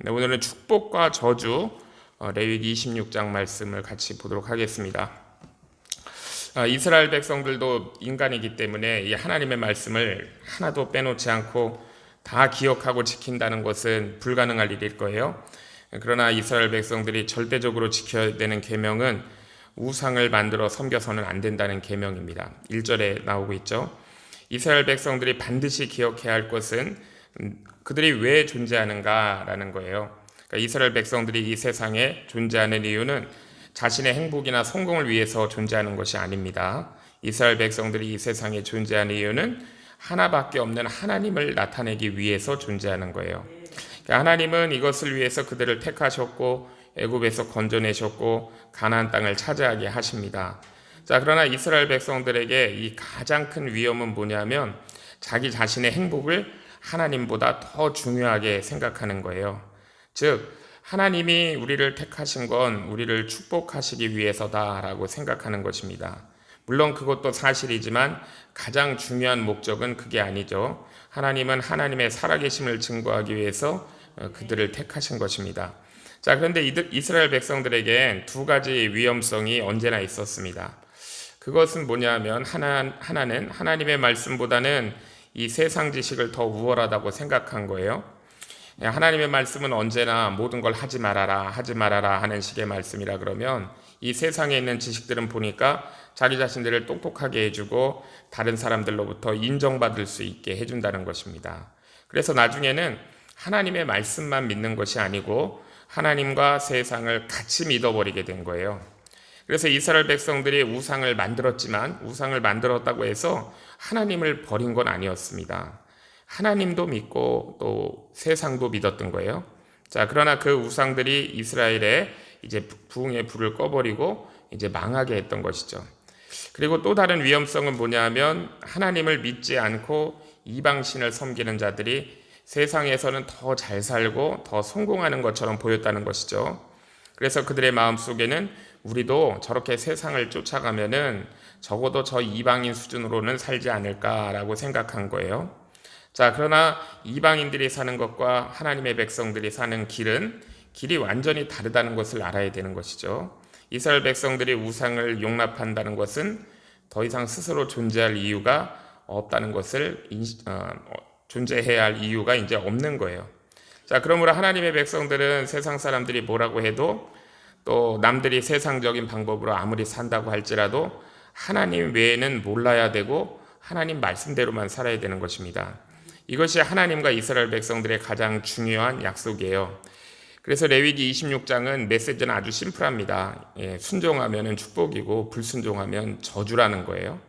네, 오늘은 축복과 저주 레위기 26장 말씀을 같이 보도록 하겠습니다. 이스라엘 백성들도 인간이기 때문에 이 하나님의 말씀을 하나도 빼놓지 않고 다 기억하고 지킨다는 것은 불가능할 일일 거예요. 그러나 이스라엘 백성들이 절대적으로 지켜야 되는 계명은 우상을 만들어 섬겨서는 안 된다는 계명입니다. 1절에 나오고 있죠. 이스라엘 백성들이 반드시 기억해야 할 것은 그들이 왜 존재하는가라는 거예요. 그러니까 이스라엘 백성들이 이 세상에 존재하는 이유는 자신의 행복이나 성공을 위해서 존재하는 것이 아닙니다. 이스라엘 백성들이 이 세상에 존재하는 이유는 하나밖에 없는 하나님을 나타내기 위해서 존재하는 거예요. 그러니까 하나님은 이것을 위해서 그들을 택하셨고 애굽에서 건져내셨고 가나안 땅을 차지하게 하십니다. 자, 그러나 이스라엘 백성들에게 이 가장 큰 위험은 뭐냐면 자기 자신의 행복을 하나님보다 더 중요하게 생각하는 거예요. 즉, 하나님이 우리를 택하신 건 우리를 축복하시기 위해서다라고 생각하는 것입니다. 물론 그것도 사실이지만 가장 중요한 목적은 그게 아니죠. 하나님은 하나님의 살아계심을 증거하기 위해서 그들을 택하신 것입니다. 자, 그런데 이스라엘 백성들에겐 두 가지 위험성이 언제나 있었습니다. 그것은 뭐냐면 하나는 하나님의 말씀보다는 이 세상 지식을 더 우월하다고 생각한 거예요. 하나님의 말씀은 언제나 모든 걸 하지 말아라 하는 식의 말씀이라 그러면 이 세상에 있는 지식들은 보니까 자기 자신들을 똑똑하게 해주고 다른 사람들로부터 인정받을 수 있게 해준다는 것입니다. 그래서 나중에는 하나님의 말씀만 믿는 것이 아니고 하나님과 세상을 같이 믿어버리게 된 거예요. 그래서 이스라엘 백성들이 우상을 만들었지만 우상을 만들었다고 해서 하나님을 버린 건 아니었습니다. 하나님도 믿고 또 세상도 믿었던 거예요. 자, 그러나 그 우상들이 이스라엘에 이제 부흥의 불을 꺼버리고 이제 망하게 했던 것이죠. 그리고 또 다른 위험성은 뭐냐면 하나님을 믿지 않고 이방신을 섬기는 자들이 세상에서는 더 잘 살고 더 성공하는 것처럼 보였다는 것이죠. 그래서 그들의 마음속에는 우리도 저렇게 세상을 쫓아가면은 적어도 저 이방인 수준으로는 살지 않을까라고 생각한 거예요. 자, 그러나 이방인들이 사는 것과 하나님의 백성들이 사는 길이 완전히 다르다는 것을 알아야 되는 것이죠. 이스라엘 백성들이 우상을 용납한다는 것은 더 이상 스스로 존재할 이유가 없다는 것을 존재해야 할 이유가 이제 없는 거예요. 자, 그러므로 하나님의 백성들은 세상 사람들이 뭐라고 해도 또 남들이 세상적인 방법으로 아무리 산다고 할지라도 하나님 외에는 몰라야 되고 하나님 말씀대로만 살아야 되는 것입니다. 이것이 하나님과 이스라엘 백성들의 가장 중요한 약속이에요. 그래서 레위기 26장은 메시지는 아주 심플합니다. 순종하면 축복이고 불순종하면 저주라는 거예요.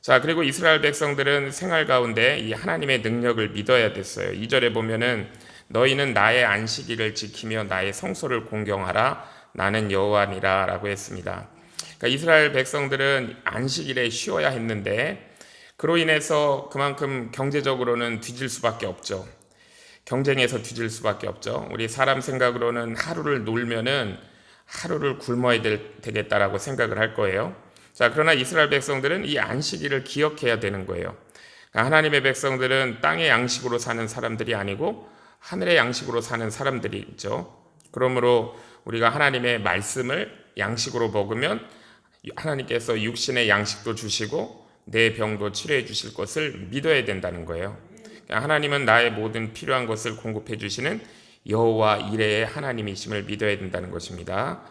자, 그리고 이스라엘 백성들은 생활 가운데 이 하나님의 능력을 믿어야 됐어요. 2절에 보면은 너희는 나의 안식일을 지키며 나의 성소를 공경하라. 나는 여호와니라 라고 했습니다. 그러니까 이스라엘 백성들은 안식일에 쉬어야 했는데 그로 인해서 그만큼 경제적으로는 뒤질 수밖에 없죠. 경쟁에서 뒤질 수밖에 없죠. 우리 사람 생각으로는 하루를 놀면은 하루를 굶어야 되겠다라고 생각을 할 거예요. 자, 그러나 이스라엘 백성들은 이 안식일을 기억해야 되는 거예요. 그러니까 하나님의 백성들은 땅의 양식으로 사는 사람들이 아니고 하늘의 양식으로 사는 사람들이 있죠. 그러므로 우리가 하나님의 말씀을 양식으로 먹으면 하나님께서 육신의 양식도 주시고 내 병도 치료해 주실 것을 믿어야 된다는 거예요. 하나님은 나의 모든 필요한 것을 공급해 주시는 여호와 이레의 하나님이심을 믿어야 된다는 것입니다.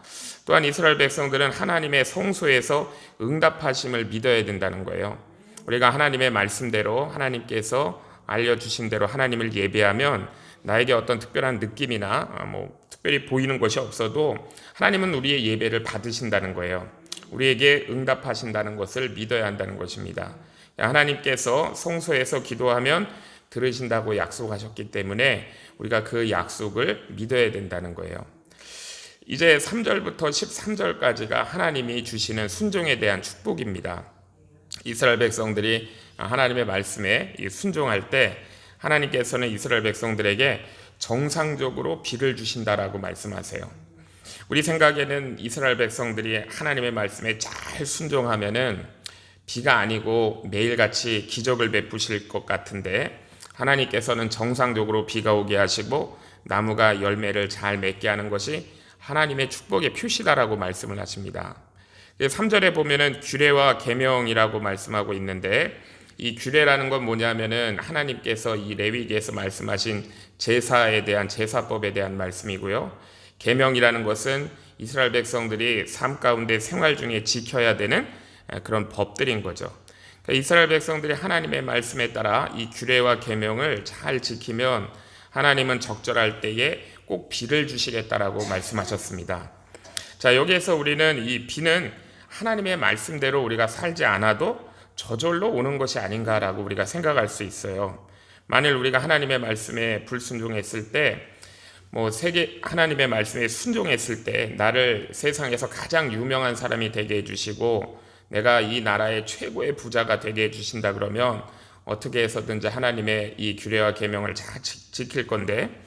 또한 이스라엘 백성들은 하나님의 성소에서 응답하심을 믿어야 된다는 거예요. 우리가 하나님의 말씀대로 하나님께서 알려주신 대로 하나님을 예배하면 나에게 어떤 특별한 느낌이나 특별히 보이는 것이 없어도 하나님은 우리의 예배를 받으신다는 거예요. 우리에게 응답하신다는 것을 믿어야 한다는 것입니다. 하나님께서 성소에서 기도하면 들으신다고 약속하셨기 때문에 우리가 그 약속을 믿어야 된다는 거예요. 이제 3절부터 13절까지가 하나님이 주시는 순종에 대한 축복입니다. 이스라엘 백성들이 하나님의 말씀에 순종할 때 하나님께서는 이스라엘 백성들에게 정상적으로 비를 주신다라고 말씀하세요. 우리 생각에는 이스라엘 백성들이 하나님의 말씀에 잘 순종하면은 비가 아니고 매일같이 기적을 베푸실 것 같은데 하나님께서는 정상적으로 비가 오게 하시고 나무가 열매를 잘 맺게 하는 것이 하나님의 축복의 표시다라고 말씀을 하십니다. 3절에 보면은 규례와 계명이라고 말씀하고 있는데, 이 규례라는 건 뭐냐면은 하나님께서 이 레위기에서 말씀하신 제사에 대한 제사법에 대한 말씀이고요. 계명이라는 것은 이스라엘 백성들이 삶 가운데 생활 중에 지켜야 되는 그런 법들인 거죠. 그러니까 이스라엘 백성들이 하나님의 말씀에 따라 이 규례와 계명을 잘 지키면 하나님은 적절할 때에 꼭 비를 주시겠다라고 말씀하셨습니다. 자, 여기에서 우리는 이 비는 하나님의 말씀대로 우리가 살지 않아도 저절로 오는 것이 아닌가라고 우리가 생각할 수 있어요. 만일 우리가 하나님의 말씀에 불순종했을 때, 하나님의 말씀에 순종했을 때 나를 세상에서 가장 유명한 사람이 되게 해주시고 내가 이 나라의 최고의 부자가 되게 해주신다 그러면 어떻게 해서든지 하나님의 이 규례와 계명을 잘 지킬 건데,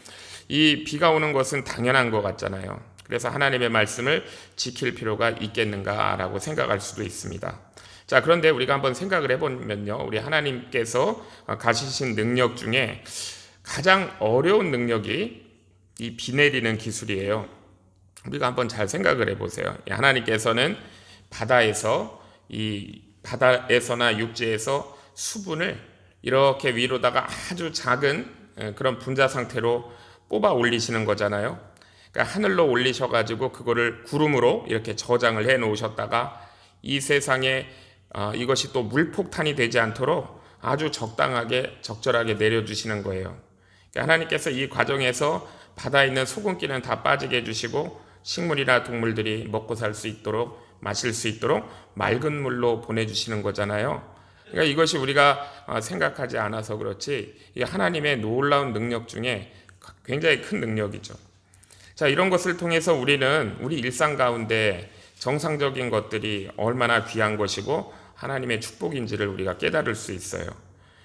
이 비가 오는 것은 당연한 것 같잖아요. 그래서 하나님의 말씀을 지킬 필요가 있겠는가라고 생각할 수도 있습니다. 자, 그런데 우리가 한번 생각을 해보면요, 우리 하나님께서 가지신 능력 중에 가장 어려운 능력이 이 비 내리는 기술이에요. 우리가 한번 잘 생각을 해보세요. 하나님께서는 바다에서나 육지에서 수분을 이렇게 위로다가 아주 작은 그런 분자 상태로 뽑아 올리시는 거잖아요. 그러니까 하늘로 올리셔가지고 그거를 구름으로 이렇게 저장을 해 놓으셨다가 이 세상에 이것이 또 물폭탄이 되지 않도록 아주 적절하게 내려주시는 거예요. 그러니까 하나님께서 이 과정에서 바다에 있는 소금기는 다 빠지게 해주시고 식물이나 동물들이 먹고 살 수 있도록, 마실 수 있도록 맑은 물로 보내주시는 거잖아요. 그러니까 이것이 우리가 생각하지 않아서 그렇지 이 하나님의 놀라운 능력 중에 굉장히 큰 능력이죠. 자, 이런 것을 통해서 우리는 우리 일상 가운데 정상적인 것들이 얼마나 귀한 것이고 하나님의 축복인지를 우리가 깨달을 수 있어요.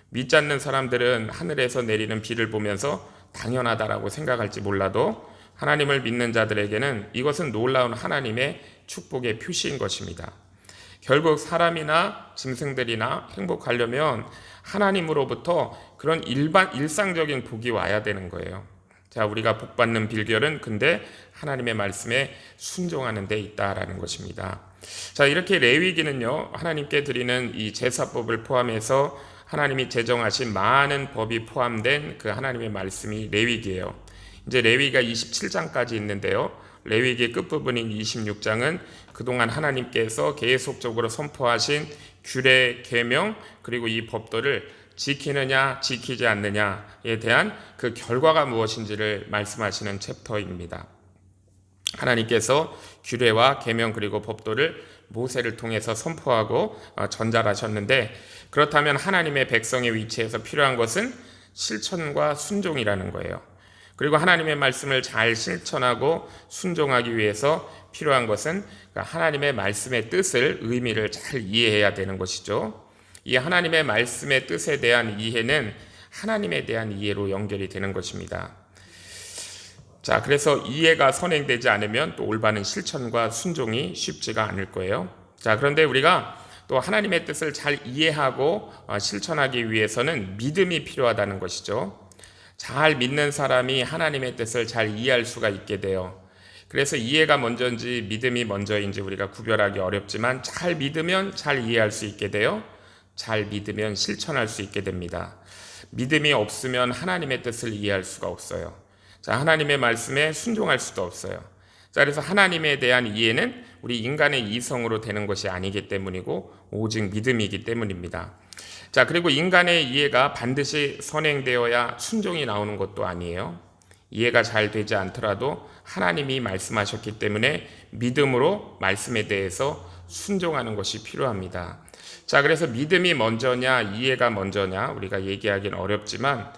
믿지 않는 사람들은 하늘에서 내리는 비를 보면서 당연하다라고 생각할지 몰라도 하나님을 믿는 자들에게는 이것은 놀라운 하나님의 축복의 표시인 것입니다. 결국 사람이나 짐승들이나 행복하려면 하나님으로부터 그런 일상적인 복이 와야 되는 거예요. 자, 우리가 복받는 비결은 근데 하나님의 말씀에 순종하는 데 있다라는 것입니다. 자, 이렇게 레위기는요, 하나님께 드리는 이 제사법을 포함해서 하나님이 제정하신 많은 법이 포함된 그 하나님의 말씀이 레위기예요. 이제 레위기가 27장까지 있는데요. 레위기의 끝부분인 26장은 그동안 하나님께서 계속적으로 선포하신 규례, 계명, 그리고 이 법도를 지키느냐 지키지 않느냐에 대한 그 결과가 무엇인지를 말씀하시는 챕터입니다. 하나님께서 규례와 계명 그리고 법도를 모세를 통해서 선포하고 전달하셨는데, 그렇다면 하나님의 백성의 위치에서 필요한 것은 실천과 순종이라는 거예요. 그리고 하나님의 말씀을 잘 실천하고 순종하기 위해서 필요한 것은 하나님의 말씀의 뜻을, 의미를 잘 이해해야 되는 것이죠. 이 하나님의 말씀의 뜻에 대한 이해는 하나님에 대한 이해로 연결이 되는 것입니다. 자, 그래서 이해가 선행되지 않으면 또 올바른 실천과 순종이 쉽지가 않을 거예요. 자, 그런데 우리가 또 하나님의 뜻을 잘 이해하고 실천하기 위해서는 믿음이 필요하다는 것이죠. 잘 믿는 사람이 하나님의 뜻을 잘 이해할 수가 있게 돼요. 그래서 이해가 먼저인지 믿음이 먼저인지 우리가 구별하기 어렵지만 잘 믿으면 잘 이해할 수 있게 돼요. 잘 믿으면 실천할 수 있게 됩니다. 믿음이 없으면 하나님의 뜻을 이해할 수가 없어요. 자, 하나님의 말씀에 순종할 수도 없어요. 자, 그래서 하나님에 대한 이해는 우리 인간의 이성으로 되는 것이 아니기 때문이고 오직 믿음이기 때문입니다. 자, 그리고 인간의 이해가 반드시 선행되어야 순종이 나오는 것도 아니에요. 이해가 잘 되지 않더라도 하나님이 말씀하셨기 때문에 믿음으로 말씀에 대해서 순종하는 것이 필요합니다. 자, 그래서 믿음이 먼저냐 이해가 먼저냐 우리가 얘기하기는 어렵지만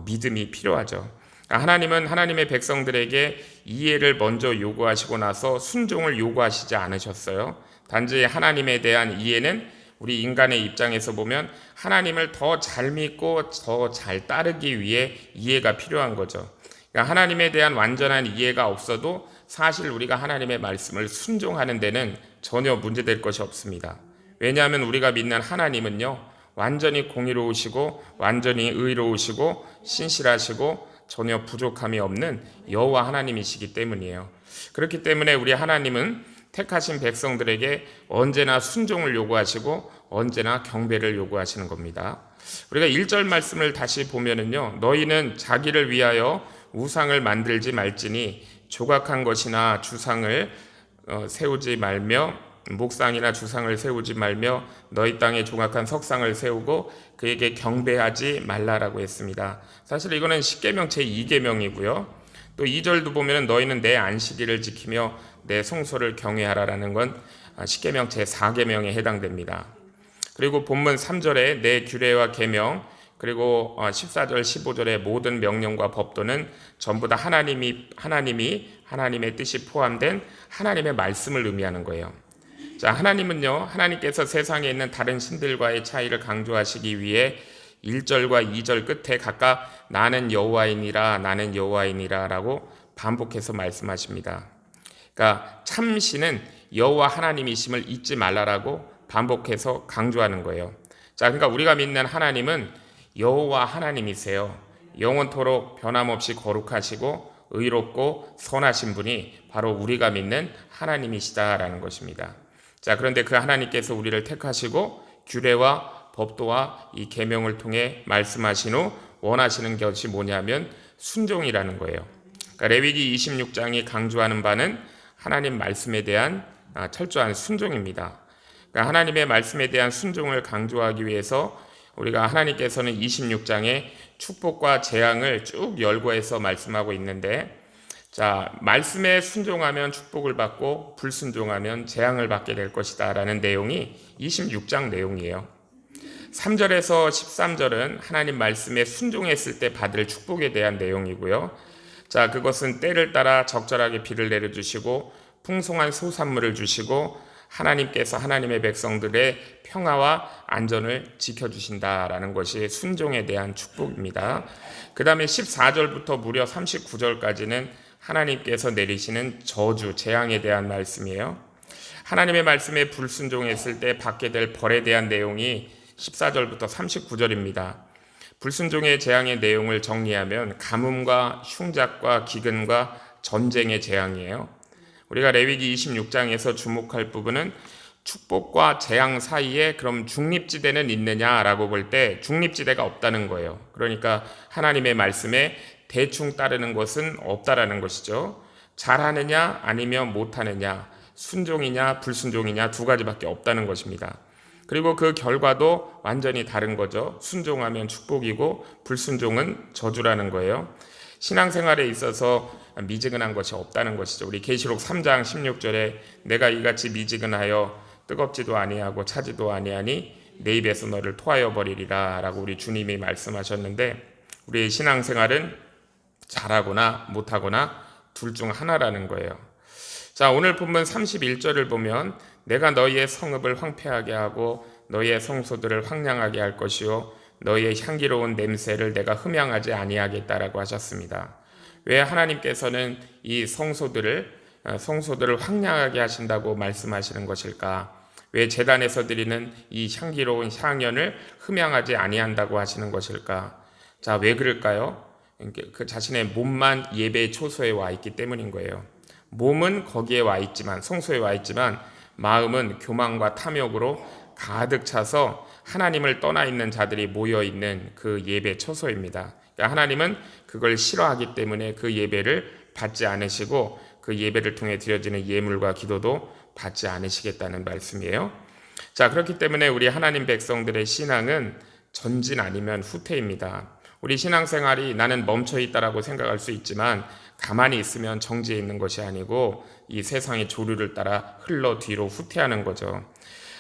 믿음이 필요하죠. 하나님은 하나님의 백성들에게 이해를 먼저 요구하시고 나서 순종을 요구하시지 않으셨어요. 단지 하나님에 대한 이해는 우리 인간의 입장에서 보면 하나님을 더 잘 믿고 더 잘 따르기 위해 이해가 필요한 거죠. 그러니까 하나님에 대한 완전한 이해가 없어도 사실 우리가 하나님의 말씀을 순종하는 데는 전혀 문제될 것이 없습니다. 왜냐하면 우리가 믿는 하나님은요, 완전히 공의로우시고 완전히 의로우시고 신실하시고 전혀 부족함이 없는 여호와 하나님이시기 때문이에요. 그렇기 때문에 우리 하나님은 택하신 백성들에게 언제나 순종을 요구하시고 언제나 경배를 요구하시는 겁니다. 우리가 1절 말씀을 다시 보면은요, 너희는 자기를 위하여 우상을 만들지 말지니 조각한 것이나 주상을 세우지 말며 목상이나 주상을 세우지 말며 너희 땅에 조각한 석상을 세우고 그에게 경배하지 말라라고 했습니다. 사실 이거는 십계명 제2계명이고요. 또 2절도 보면 너희는 내 안식일을 지키며 내 성소를 경외하라라는 건 십계명 제4계명에 해당됩니다. 그리고 본문 3절에 내 규례와 계명, 그리고 14절 15절의 모든 명령과 법도는 전부 다 하나님의 뜻이 포함된 하나님의 말씀을 의미하는 거예요. 자, 하나님은요, 하나님께서 세상에 있는 다른 신들과의 차이를 강조하시기 위해 1절과 2절 끝에 각각 나는 여호와이니라 나는 여호와이니라 라고 반복해서 말씀하십니다. 그러니까 참 신은 여호와 하나님이심을 잊지 말라라고 반복해서 강조하는 거예요. 자, 그러니까 우리가 믿는 하나님은 여호와 하나님이세요. 영원토록 변함없이 거룩하시고 의롭고 선하신 분이 바로 우리가 믿는 하나님이시다라는 것입니다. 자, 그런데 그 하나님께서 우리를 택하시고 규례와 법도와 이 계명을 통해 말씀하신 후 원하시는 것이 뭐냐면 순종이라는 거예요. 그러니까 레위기 26장이 강조하는 바는 하나님 말씀에 대한 철저한 순종입니다. 그러니까 하나님의 말씀에 대한 순종을 강조하기 위해서 우리가 하나님께서는 26장에 축복과 재앙을 쭉 열거해서 말씀하고 있는데, 자, 말씀에 순종하면 축복을 받고 불순종하면 재앙을 받게 될 것이다 라는 내용이 26장 내용이에요. 3절에서 13절은 하나님 말씀에 순종했을 때 받을 축복에 대한 내용이고요. 자, 그것은 때를 따라 적절하게 비를 내려주시고 풍성한 소산물을 주시고 하나님께서 하나님의 백성들의 평화와 안전을 지켜주신다라는 것이 순종에 대한 축복입니다. 그 다음에 14절부터 무려 39절까지는 하나님께서 내리시는 저주, 재앙에 대한 말씀이에요. 하나님의 말씀에 불순종했을 때 받게 될 벌에 대한 내용이 14절부터 39절입니다. 불순종의 재앙의 내용을 정리하면 가뭄과 흉작과 기근과 전쟁의 재앙이에요. 우리가 레위기 26장에서 주목할 부분은 축복과 재앙 사이에 그럼 중립지대는 있느냐라고 볼 때 중립지대가 없다는 거예요. 그러니까 하나님의 말씀에 대충 따르는 것은 없다라는 것이죠. 잘하느냐 아니면 못하느냐, 순종이냐 불순종이냐 두 가지밖에 없다는 것입니다. 그리고 그 결과도 완전히 다른 거죠. 순종하면 축복이고 불순종은 저주라는 거예요. 신앙생활에 있어서 미지근한 것이 없다는 것이죠. 우리 계시록 3장 16절에 내가 이같이 미지근하여 뜨겁지도 아니하고 차지도 아니하니 내 입에서 너를 토하여 버리리라 라고 우리 주님이 말씀하셨는데, 우리의 신앙생활은 잘하거나 못하거나 둘 중 하나라는 거예요. 자, 오늘 본문 31절을 보면 내가 너희의 성읍을 황폐하게 하고 너희의 성소들을 황량하게 할 것이요 너희의 향기로운 냄새를 내가 흠양하지 아니하겠다라고 하셨습니다. 왜 하나님께서는 이 성소들을 황량하게 하신다고 말씀하시는 것일까? 왜 제단에서 드리는 이 향기로운 향연을 흠양하지 아니한다고 하시는 것일까? 자, 왜 그럴까요? 그 자신의 몸만 예배의 초소에 와 있기 때문인 거예요. 몸은 거기에 와 있지만, 성소에 와 있지만 마음은 교만과 탐욕으로 가득 차서 하나님을 떠나 있는 자들이 모여 있는 그 예배 처소입니다. 그러니까 하나님은 그걸 싫어하기 때문에 그 예배를 받지 않으시고 그 예배를 통해 드려지는 예물과 기도도 받지 않으시겠다는 말씀이에요. 자, 그렇기 때문에 우리 하나님 백성들의 신앙은 전진 아니면 후퇴입니다. 우리 신앙생활이 나는 멈춰 있다라고 생각할 수 있지만 가만히 있으면 정지해 있는 것이 아니고 이 세상의 조류를 따라 흘러 뒤로 후퇴하는 거죠.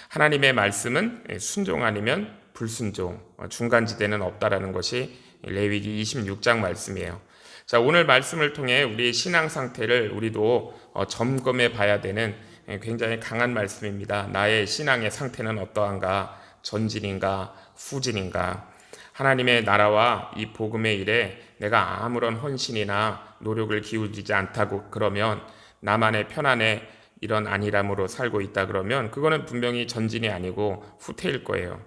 하나님의 말씀은 순종 아니면 불순종, 중간지대는 없다라는 것이 레위기 26장 말씀이에요. 자, 오늘 말씀을 통해 우리의 신앙 상태를 우리도 점검해 봐야 되는 굉장히 강한 말씀입니다. 나의 신앙의 상태는 어떠한가? 전진인가? 후진인가? 하나님의 나라와 이 복음의 일에 내가 아무런 헌신이나 노력을 기울이지 않다고 그러면, 나만의 편안에 이런 안일함으로 살고 있다 그러면 그거는 분명히 전진이 아니고 후퇴일 거예요.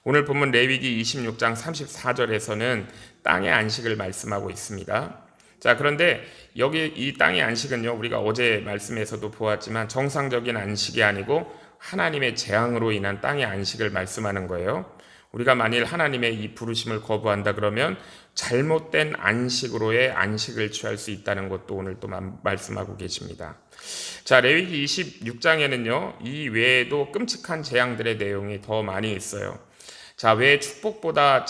오늘 본문 레위기 26장 34절에서는 땅의 안식을 말씀하고 있습니다. 자, 그런데 여기 이 땅의 안식은요, 우리가 어제 말씀에서도 보았지만 정상적인 안식이 아니고 하나님의 재앙으로 인한 땅의 안식을 말씀하는 거예요. 우리가 만일 하나님의 이 부르심을 거부한다 그러면 잘못된 안식으로의 안식을 취할 수 있다는 것도 오늘 또 말씀하고 계십니다. 자, 레위기 26장에는요, 이 외에도 끔찍한 재앙들의 내용이 더 많이 있어요. 자, 왜 축복보다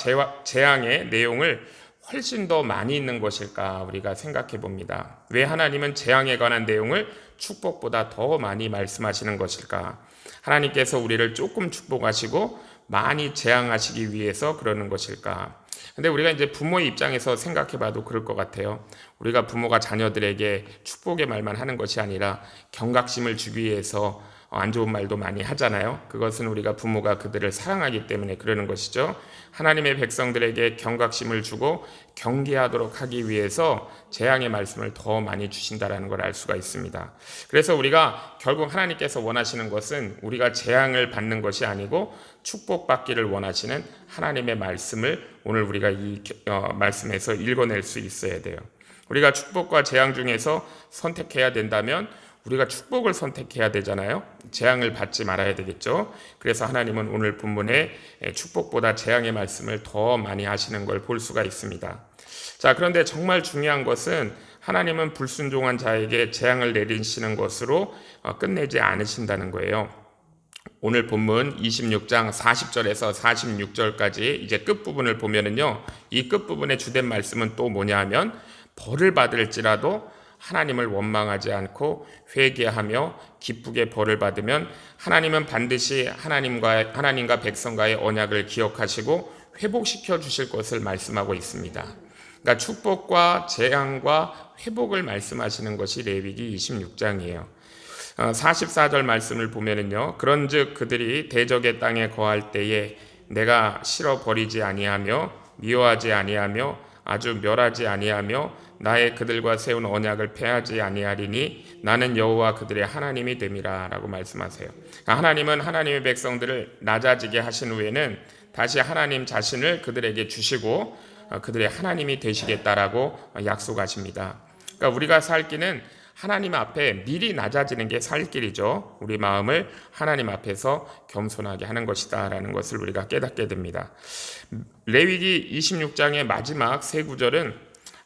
재앙의 내용을 훨씬 더 많이 있는 것일까 우리가 생각해 봅니다. 왜 하나님은 재앙에 관한 내용을 축복보다 더 많이 말씀하시는 것일까? 하나님께서 우리를 조금 축복하시고 많이 재앙하시기 위해서 그러는 것일까? 근데 우리가 이제 부모의 입장에서 생각해 봐도 그럴 것 같아요. 우리가 부모가 자녀들에게 축복의 말만 하는 것이 아니라 경각심을 주기 위해서 안 좋은 말도 많이 하잖아요. 그것은 우리가 부모가 그들을 사랑하기 때문에 그러는 것이죠. 하나님의 백성들에게 경각심을 주고 경계하도록 하기 위해서 재앙의 말씀을 더 많이 주신다라는 걸 알 수가 있습니다. 그래서 우리가 결국 하나님께서 원하시는 것은 우리가 재앙을 받는 것이 아니고 축복받기를 원하시는 하나님의 말씀을 오늘 우리가 이 말씀에서 읽어낼 수 있어야 돼요. 우리가 축복과 재앙 중에서 선택해야 된다면 우리가 축복을 선택해야 되잖아요. 재앙을 받지 말아야 되겠죠. 그래서 하나님은 오늘 본문에 축복보다 재앙의 말씀을 더 많이 하시는 걸 볼 수가 있습니다. 자, 그런데 정말 중요한 것은 하나님은 불순종한 자에게 재앙을 내리시는 것으로 끝내지 않으신다는 거예요. 오늘 본문 26장 40절에서 46절까지 이제 끝부분을 보면은요, 이 끝부분의 주된 말씀은 또 뭐냐 하면 벌을 받을지라도 하나님을 원망하지 않고 회개하며 기쁘게 벌을 받으면 하나님은 반드시 하나님과 백성과의 언약을 기억하시고 회복시켜 주실 것을 말씀하고 있습니다. 그러니까 축복과 재앙과 회복을 말씀하시는 것이 레위기 26장이에요. 44절 말씀을 보면은요, 그런즉 그들이 대적의 땅에 거할 때에 내가 실어 버리지 아니하며 미워하지 아니하며 아주 멸하지 아니하며 나의 그들과 세운 언약을 폐하지 아니하리니 나는 여호와 그들의 하나님이 됨이라 라고 말씀하세요. 하나님은 하나님의 백성들을 낮아지게 하신 후에는 다시 하나님 자신을 그들에게 주시고 그들의 하나님이 되시겠다라고 약속하십니다. 그러니까 우리가 살 길은 하나님 앞에 미리 낮아지는 게 살 길이죠. 우리 마음을 하나님 앞에서 겸손하게 하는 것이다 라는 것을 우리가 깨닫게 됩니다. 레위기 26장의 마지막 세 구절은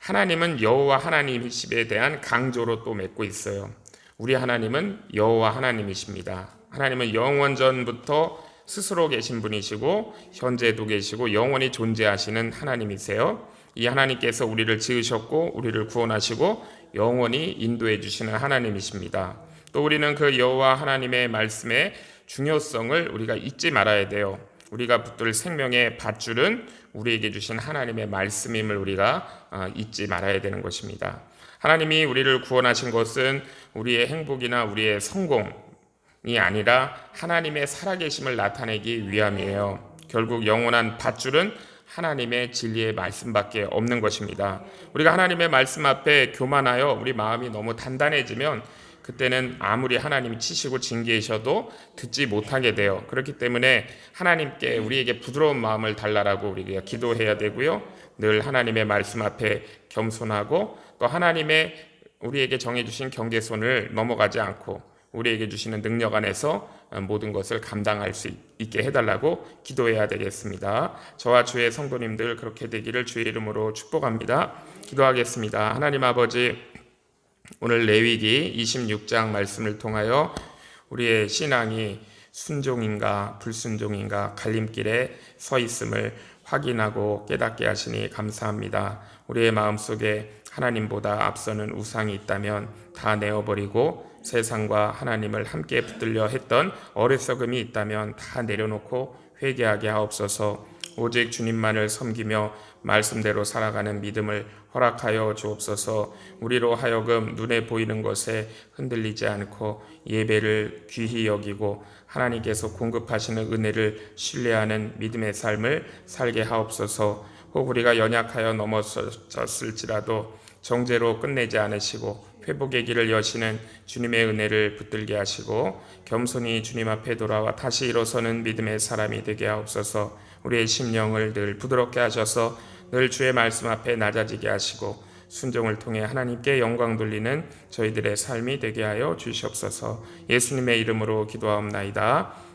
하나님은 여호와 하나님이심에 대한 강조로 또 맺고 있어요. 우리 하나님은 여호와 하나님이십니다. 하나님은 영원전부터 스스로 계신 분이시고 현재도 계시고 영원히 존재하시는 하나님이세요. 이 하나님께서 우리를 지으셨고 우리를 구원하시고 영원히 인도해 주시는 하나님이십니다. 또 우리는 그 여호와 하나님의 말씀의 중요성을 우리가 잊지 말아야 돼요. 우리가 붙들 생명의 밧줄은 우리에게 주신 하나님의 말씀임을 우리가 잊지 말아야 되는 것입니다. 하나님이 우리를 구원하신 것은 우리의 행복이나 우리의 성공이 아니라 하나님의 살아계심을 나타내기 위함이에요. 결국 영원한 밧줄은 하나님의 진리의 말씀밖에 없는 것입니다. 우리가 하나님의 말씀 앞에 교만하여 우리 마음이 너무 단단해지면 그때는 아무리 하나님이 치시고 징계하셔도 듣지 못하게 돼요. 그렇기 때문에 하나님께 우리에게 부드러운 마음을 달라라고 우리가 기도해야 되고요. 늘 하나님의 말씀 앞에 겸손하고 또 하나님의 우리에게 정해주신 경계선을 넘어가지 않고 우리에게 주시는 능력 안에서 모든 것을 감당할 수 있게 해달라고 기도해야 되겠습니다. 저와 주의 성도님들 그렇게 되기를 주의 이름으로 축복합니다. 기도하겠습니다. 하나님 아버지, 오늘 레위기 26장 말씀을 통하여 우리의 신앙이 순종인가 불순종인가 갈림길에 서 있음을 확인하고 깨닫게 하시니 감사합니다. 우리의 마음속에 하나님보다 앞서는 우상이 있다면 다 내어버리고 세상과 하나님을 함께 붙들려 했던 어리석음이 있다면 다 내려놓고 회개하게 하옵소서. 오직 주님만을 섬기며 말씀대로 살아가는 믿음을 허락하여 주옵소서. 우리로 하여금 눈에 보이는 것에 흔들리지 않고 예배를 귀히 여기고 하나님께서 공급하시는 은혜를 신뢰하는 믿음의 삶을 살게 하옵소서. 혹 우리가 연약하여 넘어졌을지라도 정죄로 끝내지 않으시고 회복의 길을 여시는 주님의 은혜를 붙들게 하시고 겸손히 주님 앞에 돌아와 다시 일어서는 믿음의 사람이 되게 하옵소서. 우리의 심령을 늘 부드럽게 하셔서 늘 주의 말씀 앞에 낮아지게 하시고 순종을 통해 하나님께 영광 돌리는 저희들의 삶이 되게 하여 주시옵소서. 예수님의 이름으로 기도하옵나이다.